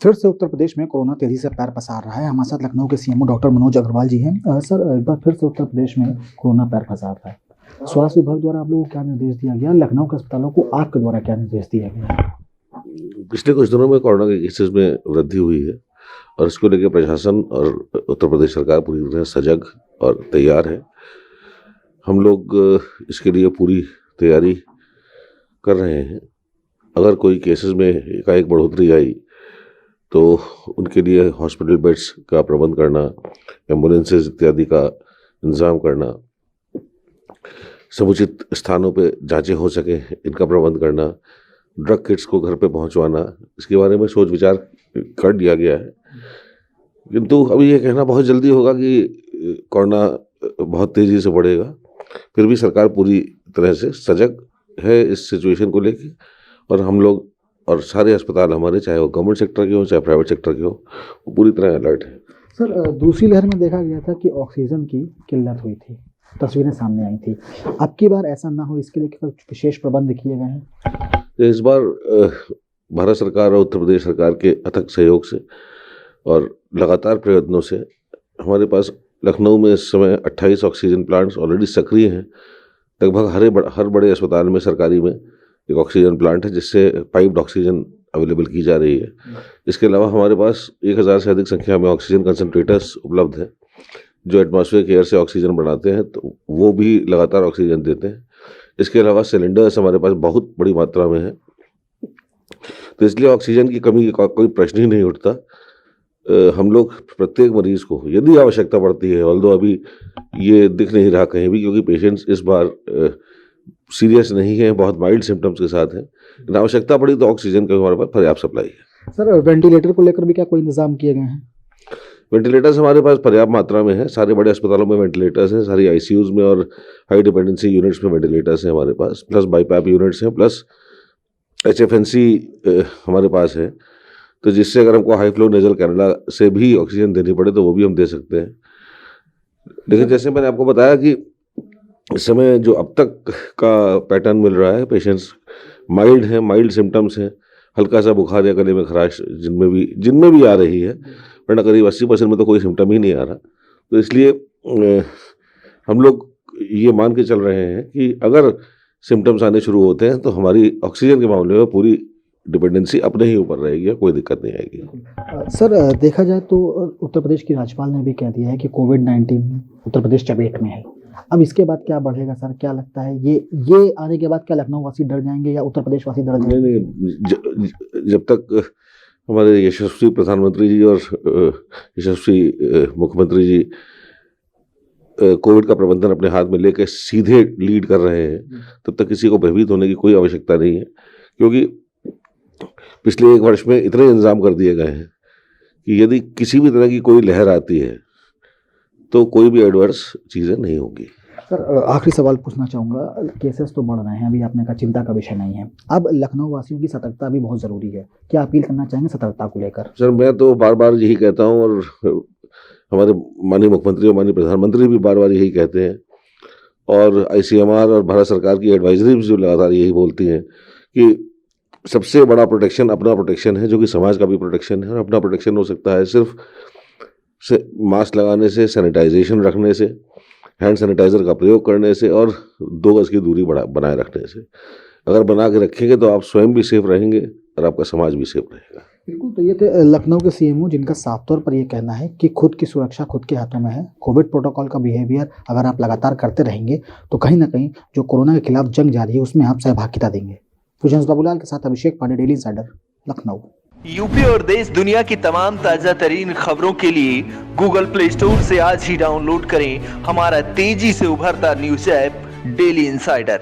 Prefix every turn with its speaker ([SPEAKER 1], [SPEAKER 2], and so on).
[SPEAKER 1] फिर से उत्तर प्रदेश में कोरोना तेजी से पैर पसार रहा है। हमारे साथ लखनऊ के सीएमओ डॉक्टर मनोज अग्रवाल जी हैं। सर, एक बार फिर से उत्तर प्रदेश में कोरोना पैर पसार रहा है। स्वास्थ्य विभाग द्वारा आप लोगों को क्या निर्देश दिया गया? लखनऊ के अस्पतालों को आपके द्वारा क्या निर्देश दिया गया?
[SPEAKER 2] पिछले कुछ दिनों में कोरोना के केसेस में वृद्धि हुई है और इसको लेकर प्रशासन और उत्तर प्रदेश सरकार पूरी तरह सजग और तैयार है। हम लोग इसके लिए पूरी तैयारी कर रहे हैं। अगर कोई केसेस में एकाएक बढ़ोतरी आई तो उनके लिए हॉस्पिटल बेड्स का प्रबंध करना, एम्बुलेंसेज इत्यादि का इंतज़ाम करना, समुचित स्थानों पे जांचें हो सके इनका प्रबंध करना, ड्रग किट्स को घर पे पहुंचवाना, इसके बारे में सोच विचार कर दिया गया है। किंतु अभी ये कहना बहुत जल्दी होगा कि कोरोना बहुत तेज़ी से बढ़ेगा। फिर भी सरकार पूरी तरह से सजग है इस सिचुएशन को लेके और हम लोग और सारे अस्पताल हमारे, चाहे वो गवर्नमेंट सेक्टर के हो चाहे प्राइवेट सेक्टर के हो, वो पूरी तरह अलर्ट है।
[SPEAKER 1] सर, दूसरी लहर में देखा गया था कि ऑक्सीजन की किल्लत हुई थी, तस्वीरें सामने आई थी। अब की बार ऐसा ना हो, इसके लिए कुछ विशेष प्रबंध किए गए हैं?
[SPEAKER 2] इस बार भारत सरकार और उत्तर प्रदेश सरकार के अथक सहयोग से और लगातार प्रयत्नों से हमारे पास लखनऊ में इस समय 28 ऑक्सीजन प्लांट्स ऑलरेडी सक्रिय हैं। लगभग हर बड़े अस्पताल में, सरकारी में एक ऑक्सीजन प्लांट है जिससे पाइप्ड ऑक्सीजन अवेलेबल की जा रही है। इसके अलावा हमारे पास 1000 से अधिक संख्या में ऑक्सीजन कंसंट्रेटर्स उपलब्ध हैं जो एटमॉस्फेयर एयर से ऑक्सीजन बनाते हैं, तो वो भी लगातार ऑक्सीजन देते हैं। इसके अलावा सिलेंडर्स हमारे पास बहुत बड़ी मात्रा में है, तो इसलिए ऑक्सीजन की कमी का कोई प्रश्न ही नहीं उठता। हम लोग प्रत्येक मरीज को यदि आवश्यकता पड़ती है, ऑल्दो अभी ये दिख नहीं रहा कहीं भी क्योंकि पेशेंट्स इस बार सीरियस नहीं है, बहुत माइल्ड सिम्टम्स के साथ हैं, लेकिन आवश्यकता पड़ी तो ऑक्सीजन का हमारे पास पर्याप्त सप्लाई है।
[SPEAKER 1] सर, वेंटिलेटर को लेकर भी क्या कोई इंतजाम किए गए हैं?
[SPEAKER 2] वेंटिलेटर्स हमारे पास पर्याप्त मात्रा में है। सारे बड़े अस्पतालों में वेंटिलेटर्स हैं, सारी आईसीयूज में और हाई डिपेंडेंसी यूनिट्स में वेंटिलेटर्स हैं हमारे पास, प्लस बाईपैप यूनिट्स हैं, प्लस HFNC हमारे पास है, तो जिससे अगर हमको हाई फ्लो नेजल कैनुला से भी ऑक्सीजन देनी पड़े तो वो भी हम दे सकते हैं। लेकिन जैसे मैंने आपको बताया कि इस समय जो अब तक का पैटर्न मिल रहा है, पेशेंट्स माइल्ड हैं, माइल्ड सिम्टम्स हैं, हल्का सा बुखार या गले में खराश जिनमें भी आ रही है, वरना करीब 80% में तो कोई सिम्टम ही नहीं आ रहा। तो इसलिए हम लोग ये मान के चल रहे हैं कि अगर सिम्टम्स आने शुरू होते हैं तो हमारी ऑक्सीजन के मामले में पूरी डिपेंडेंसी अपने ही ऊपर रहेगी, कोई दिक्कत नहीं आएगी।
[SPEAKER 1] सर, देखा जाए तो उत्तर प्रदेश की राज्यपाल ने भी कह दिया है कि कोविड-19 उत्तर प्रदेश चपेट में है। अब इसके बाद क्या बढ़ेगा सर, क्या लगता है ये आने के बाद क्या लखनऊ वासी डर जाएंगे या उत्तर प्रदेश वासी डर जाएंगे?
[SPEAKER 2] नहीं, जब तक हमारे यशस्वी प्रधानमंत्री जी और यशस्वी मुख्यमंत्री जी कोविड का प्रबंधन अपने हाथ में लेकर सीधे लीड कर रहे हैं, तब तक किसी को भयभीत होने की कोई आवश्यकता नहीं है, क्योंकि पिछले 1 वर्ष में इतने इंतजाम कर दिए गए हैं कि यदि किसी भी तरह की कोई लहर आती है तो कोई भी एडवर्स चीज़ें नहीं होंगी।
[SPEAKER 1] सर, आखिरी सवाल पूछना चाहूँगा। केसेस तो बढ़ रहे हैं, अभी आपने कहा चिंता का विषय नहीं है। अब लखनऊ वासियों की सतर्कता भी बहुत ज़रूरी है, क्या अपील करना चाहेंगे सतर्कता को लेकर?
[SPEAKER 2] सर, मैं तो बार बार यही कहता हूँ और हमारे माननीय मुख्यमंत्री और माननीय प्रधानमंत्री भी बार बार यही कहते हैं, और ICMR और भारत सरकार की एडवाइजरी भी जो लगातार यही बोलती हैं कि सबसे बड़ा प्रोटेक्शन अपना प्रोटेक्शन है, जो कि समाज का भी प्रोटेक्शन है। और अपना प्रोटेक्शन हो सकता है सिर्फ मास्क लगाने से, सैनिटाइजेशन रखने से, हैंड सैनिटाइजर का प्रयोग करने से और 2 गज की दूरी बनाए रखने से। अगर बना के रखेंगे तो आप स्वयं भी सेफ रहेंगे और आपका समाज भी सेफ रहेगा।
[SPEAKER 1] बिल्कुल। तो ये थे लखनऊ के सीएमओ, जिनका साफ तौर पर ये कहना है कि खुद की सुरक्षा खुद के हाथों में है। कोविड प्रोटोकॉल का बिहेवियर अगर आप लगातार करते रहेंगे तो कहीं ना कहीं जो कोरोना के खिलाफ जंग जारी है उसमें आप सहभागिता देंगे। फुजंस बाबूलाल के साथ Abhishek Pandey, daily insider, Lucknow.
[SPEAKER 3] UP और देश दुनिया की तमाम ताजा तरीन खबरों के लिए गूगल प्ले स्टोर से आज ही डाउनलोड करें हमारा तेजी से उभरता न्यूज ऐप डेली इंसाइडर।